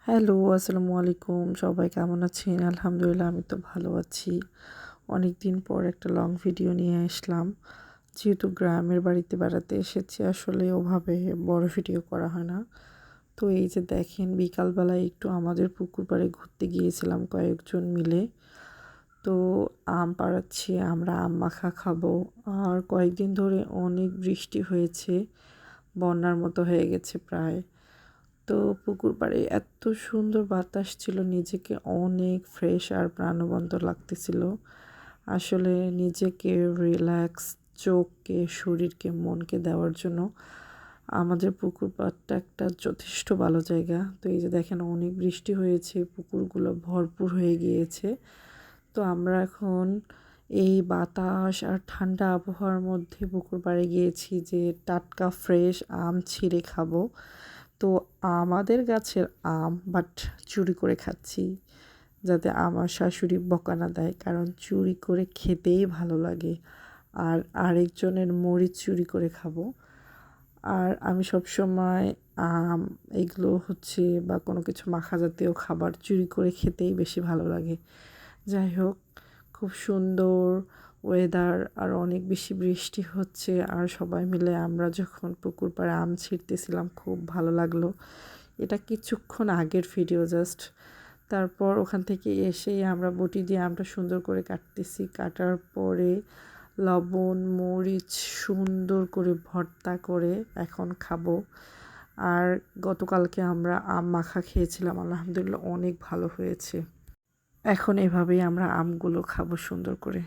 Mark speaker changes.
Speaker 1: Hello, আসসালামু আলাইকুম। সবাই কেমন আছেন? আলহামদুলিল্লাহ আমি তো ভালো আছি। অনেক দিন পর একটা লং ভিডিও নিয়ে আসলাম। যেহেতু গ্রামের বাড়িতে বেড়াতে এসেছি আসলে ওভাবে বড় ভিডিও করা হয় না। তো এই যে দেখেন বিকালবেলায় একটু আমাদের পুকুর পাড়ে ঘুরতে গিয়েছিলাম কয়েকজন মিলে। তো আম পাড়াচ্ছি, আমরা আম মাখা খাবো। আর কয়েকদিন ধরে অনেক বৃষ্টি হয়েছে, বন্যার মতো হয়ে গেছে প্রায়। তো পুকুর পাড়ে এত সুন্দর বাতাস ছিল, নিজেকে অনেক ফ্রেশ আর প্রাণবন্ত লাগতেছিল। আসলে নিজেকে রিল্যাক্স, চোখকে, শরীরকে, মনকে দেওয়ার জন্য আমাদের পুকুর পাড়টা একটা যথেষ্ট ভালো জায়গা। তো এই যে দেখেন অনেক বৃষ্টি হয়েছে, পুকুরগুলো ভরপুর হয়ে গিয়েছে। তো আমরা এখন এই বাতাস আর ঠান্ডা আবহাওয়ার মধ্যে পুকুর পাড়ে গিয়েছি যে টাটকা ফ্রেশ আম ছিঁড়ে খাবো। তো আমাদের গাছের আম বাট চুরি করে খাচ্ছি, যাতে আমার শাশুড়ি বকা না দেয়, কারণ চুরি করে খেতেই ভালো লাগে। আর আরেকজনের মরিচ চুরি করে খাবো। আর আমি সবসময় আম এগুলো হচ্ছে বা কোনো কিছু মাখা জাতীয় খাবার চুরি করে খেতেই বেশি ভালো লাগে। যাই হোক, খুব সুন্দর ওয়েদার আর অনেক বেশি বৃষ্টি হচ্ছে, আর সবাই মিলে আমরা যখন পুকুর পাড়ে আম ছিঁড়তেছিলাম খুব ভালো লাগলো। এটা কিছুক্ষণ আগের ভিডিও জাস্ট। তারপর ওখান থেকে এসেই আমরা বটি দিয়ে আমটা সুন্দর করে কাটতেছি, কাটার পরে লবণ মরিচ সুন্দর করে ভর্তা করে এখন খাবো। আর গতকালকে আমরা আম মাখা খেয়েছিলাম, আলহামদুলিল্লাহ অনেক ভালো হয়েছে। এখন এভাবেই আমরা আমগুলো খাবো সুন্দর করে।